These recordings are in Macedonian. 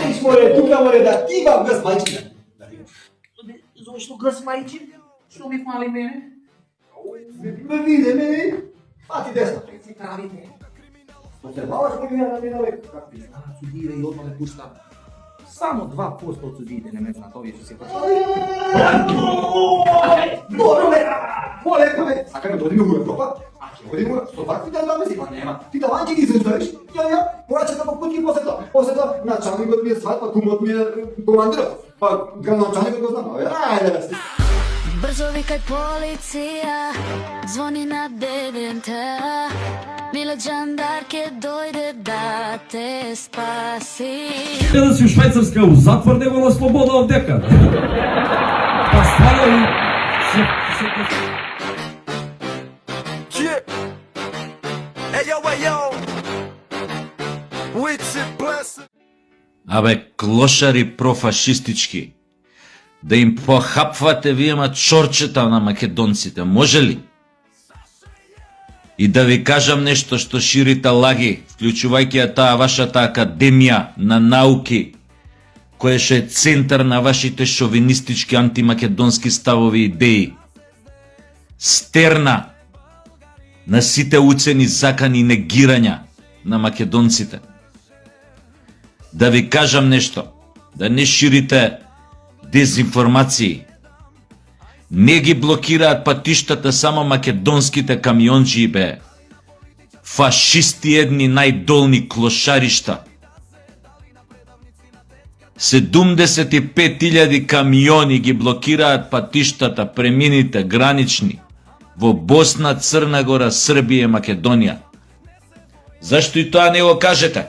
Ești more, tu ca more, dar tiba găs mai cine. Zašto găs mai cine? Što mi fali mene? Me vide, mene. Fati desna. Si pravite. Observavaš kako ja na mine uvek? Kako ti? Sudire i odmah me pušta. Samo 2% od sudite ne me zna, to više se pravi. Dobro me! Полека ме! Сакаме да одиме во Европа? А ќе одиме со такви да си, па нема. Ти таланти ги изучаваш, ја, порачата по пути после тоа началникот ми е сват, па кумот ми е командирот, па градоначалникот го знам, ајде бе. Брзо викај полиција, звони на 9-та, Мило Джандар ке дојде да те спаси. Да си у Швајцарска у затвор, него на слобода овдека. Па стварно и... Абе, клошари профашистички, да им похапвате вие чорчета на македонците, може ли? И да ви кажам нешто што ширите лаги, вклучувајќи ја таа вашата академија на науки, која што е центар на вашите шовинистички антимакедонски ставови и идеи. Стерна на сите уцени закани и негирања на македонците. Да ви кажам нешто, да не ширите дезинформации. Не ги блокираат патиштата само македонските камионџи, бе. Фашисти едни најдолни клошаришта. 75.000 камиони ги блокираат патиштата, премините, гранични, во Босна, Црна Гора, Србија и Македонија. Зашто и тоа не го кажете?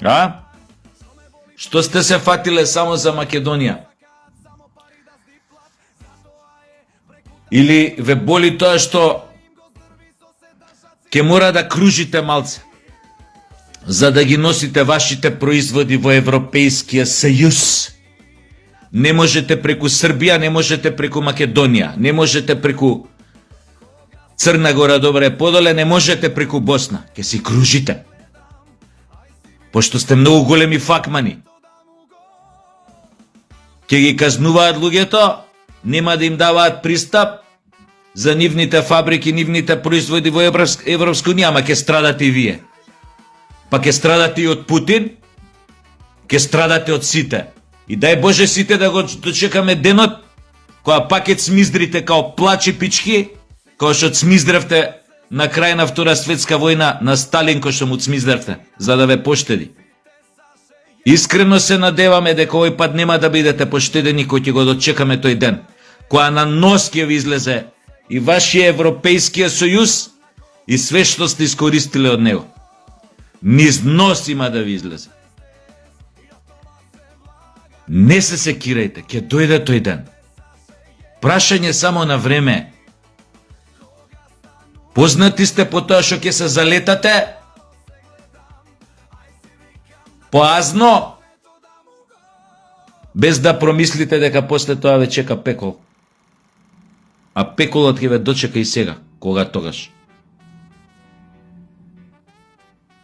А? Што сте се фатиле само за Македонија? Или ве боли тоа што ќе мора да кружите малце за да ги носите вашите производи во Европејскиот Сојуз? Не можете преку Србија, не можете преку Македонија, не можете преку Црна Гора, добре, подоле, не можете преку Босна. Ќе си кружите. Пошто сте многу големи факмани. Ќе ги казнуваат луѓето, нема да им даваат пристап за нивните фабрики, нивните производи во Европска унија, ама ќе страдате и вие. Па ќе страдате и од Путин, ќе страдате од сите. И дај Боже сите да го дочекаме денот, која пак ќе цмиздрите као плачи пички, која што цмиздревте на крај на Втора светска војна на Сталин, кој што му цмиздревте, за да ве поштеди. Искрено се надеваме дека овој пат нема да бидете поштедени, кој ќе го дочекаме тој ден, која на нос ќе ви излезе и вашиот Европејскиот Сојуз и све што сте искористиле од него. Низ нос има да ви излезе. Не се секирајте, ќе дојде тој ден. Прашање само на време. Познати сте по тоа што ќе се залетате? Поазно, без да промислите дека после тоа ве чека пекол. А пеколот ќе ве дочека и сега, кога тогаш.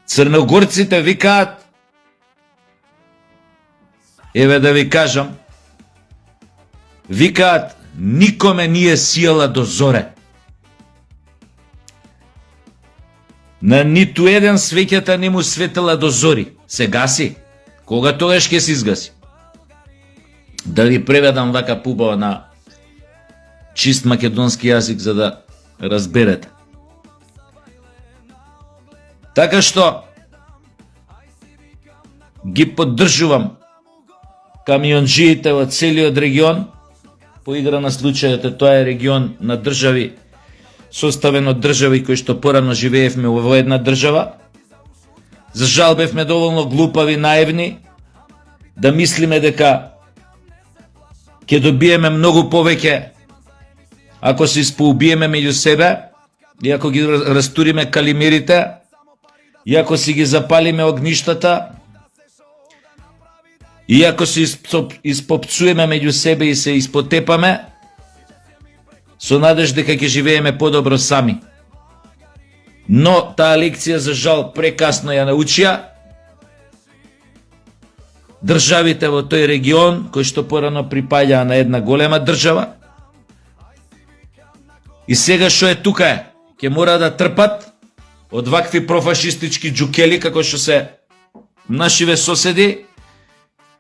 Црногорците викаат, еве да ви кажам, викаат, никоме nije сијала до зоре. На ниту еден свеќата не му светела до зори. Се гаси. Кога тогаш ќе се изгаси? Да ви преведам вака пубава на чист македонски јазик за да разберете. Така што ги поддржувам камионџиите во целиот регион. По игра на случајот тоа е регион на држави, составен од држави кои што порано живеевме во една држава. За жал бевме доволно глупави, наивни, да мислиме дека ќе добиеме многу повеќе ако се испоубиеме меѓу себе, и ако ги растуриме калимерите, и ако си ги запалиме огништата, и ако се испопцуеме меѓу себе и се испотепаме, со надеж дека ќе живееме подобро сами. Но таа лекција за жал прекасно ја научија државите во тој регион, кои што порано припаѓаа на една голема држава. И сега што е тука е, ќе мора да трпат од вакви профашистички џукели како што се нашиве соседи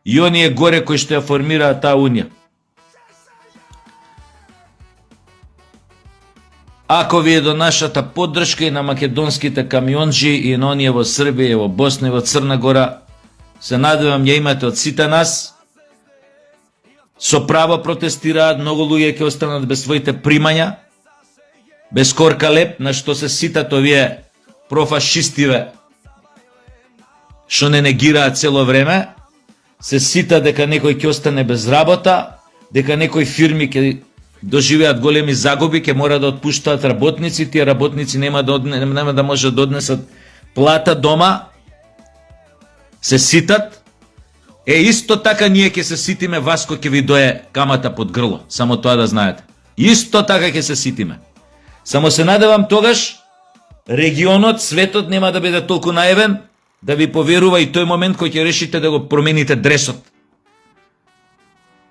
и оние горе кои што ја формираат таа унија. Ако ви е до нашата поддршка и на македонските камионџи и на оние во Србија, и во Босна и во Црна Гора, се надевам ја имате од сите нас. Со право протестираат, многу луѓе ќе останат без своите примања, без корка леп, на што се ситат овие профашистиве, што не негираат цело време, се сита дека некој ќе остане без работа, дека некои фирми ќе доживеат големи загуби, ќе мора да отпуштаат работници, тие работници нема да може да однесат плата дома, се ситат. Исто така ние ќе се ситиме, Васко ќе ви дое камата под грло, само тоа да знаете. Исто така ќе се ситиме. Само се надевам тогаш регионот, светот нема да биде толку наивен да ви поверува и тој момент кој ќе решите да го промените дресот.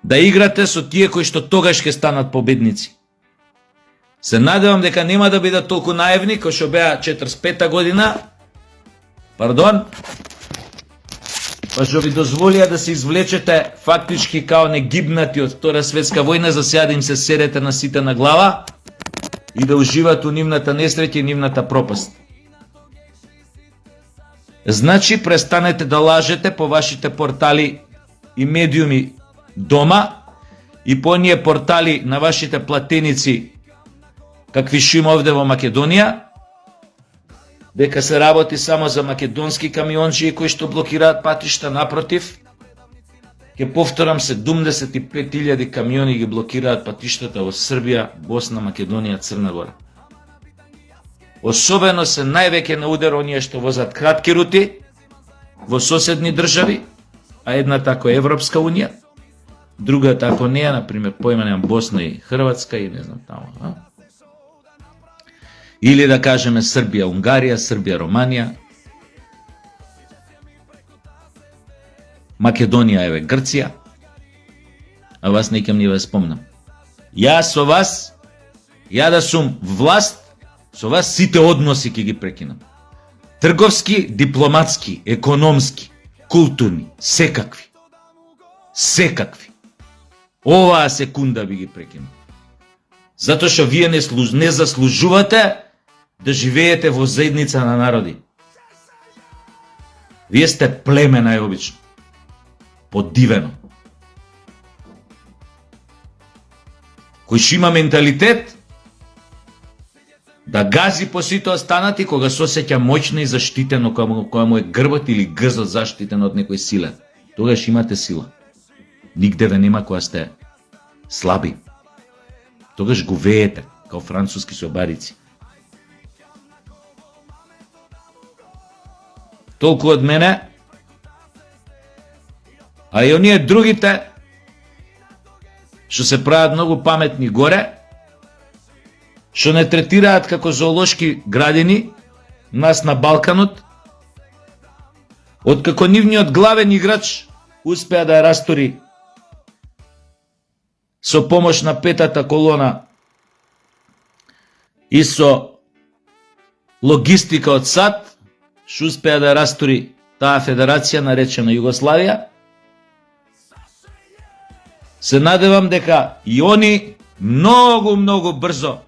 Да играте со тие кои што тогаш ќе станат победници. Се надевам дека нема да бидат толку наивни кои што беа 45-та година, па што ви дозволија да се извлечете фактички као негибнати од Втора светска војна, за сега да им се седете на сите на глава и да уживат у нивната несреќа и нивната пропаст. Значи, престанете да лажете по вашите портали и медиуми дома и по оние портали на вашите платеници, какви што има овде во Македонија, дека се работи само за македонски камионџи кои што блокираат патишта. Напротив, ќе повторам, 75.000 камиони ги блокираат патиштата во Србија, Босна, Македонија, Црна Гора. Особено се највеќе на удар оние што возат кратки рути во соседни држави, а едната ако е Европска унија, другата ако не е, например, поименам Босна и Хрватска и не знам таму. Или да кажеме Србија, Унгарија, Србија, Романија, Македонија, еве Грција, а вас некем не ве спомнам. Јас со вас, ја да сум власт, со вас сите односи ќе ги прекинам. Трговски, дипломатски, економски, културни, секакви. Секакви. Оваа секунда би ги прекинам. Затоа што вие не заслужувате да живеете во заедница на народи. Вие сте племе најобично. Подивено. Кој што има менталитет да гази по сите останати кога се осеќа моќно и заштитено, кога му е грбот или грзот заштитен од некој силен. Тогаш имате сила. Нигде ве нема кога сте слаби. Тогаш го веете, као француски собарици. Толку од мене, а и оние другите, што се прават многу паметни горе, што не третираат како зоолошки градини нас на Балканот, откако нивниот главен играч успеа да ја растори со помош на петата колона и со логистика од САД, што успеа да растори таа федерација наречена Југославија. Се надевам дека и они многу брзо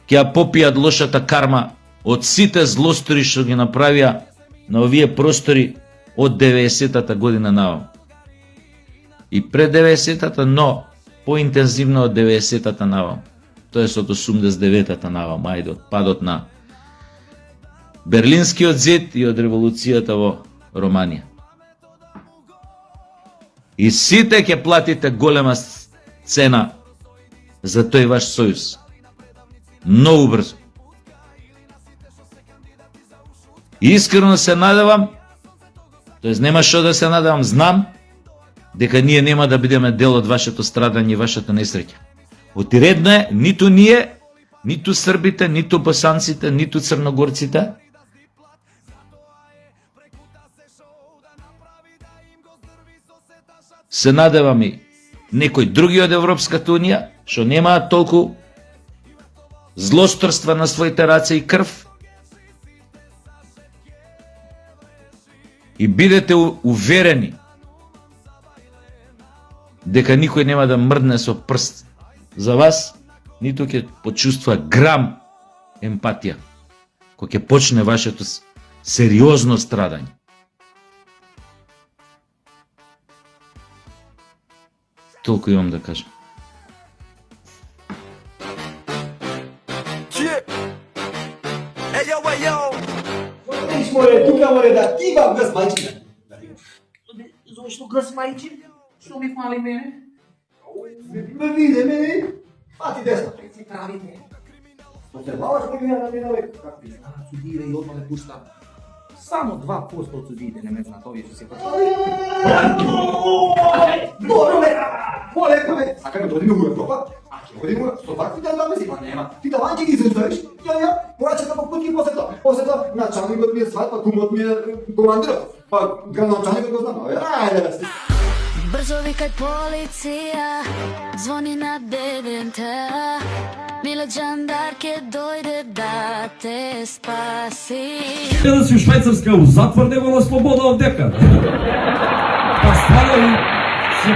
ќе ја попијат лошата карма од сите злостори што ги направија на овие простори од 90-та година навам. И пред 90-та, но поинтензивно од 90-та навам. Тоа е од 89-та навам, ајде, од падот на Берлинскиот зид и од револуцијата во Романија. И сите ќе платите голема цена за тој ваш сојуз. Многу брзо. И искрено се надевам, тоест нема што да се надевам, знам дека ние нема да бидеме дел од вашето страдање и вашата несреќа. Отиредно е, ниту ние, ниту србите, ниту босанците, ниту црногорците се надевам и некои други од Европската Унија, што немаат толку злосторства на своите раце и крв. И бидете уверени дека никој нема да мрдне со прст за вас, ниту ќе почувствува грам емпатија, кој ќе почне вашето сериозно страдање. Толку имам да кажам. Виж, море, тука море да ти вам газ мајчина. Зошто гъс мајчин? Што ми фали мене? Ме виде, мене. Пати десна. Се правите. Што се баваш кој ми на мене, бе? Как ти? Судиите и одма ме пушта. Само 2% од судиите не ме знаат овие што се пати. Добро, бе! Полека, бе! Сакаме да одиме ура, топа? А ќе одиме ура, со вакви да ми си, па нема. Ти таланче ги изучаваш, ја, порачата по пути после тоа. После тоа, началникот ми е свадба, кумот ми е командирот. Па, градоначалникот го знам, бе, ајде, бе. Brzo vikaj policija, zvoni na DDMT. Mila Đandarke dojde da te spasi. Да си у Швајцарска у затвор него на слобода овдека. Па стварно се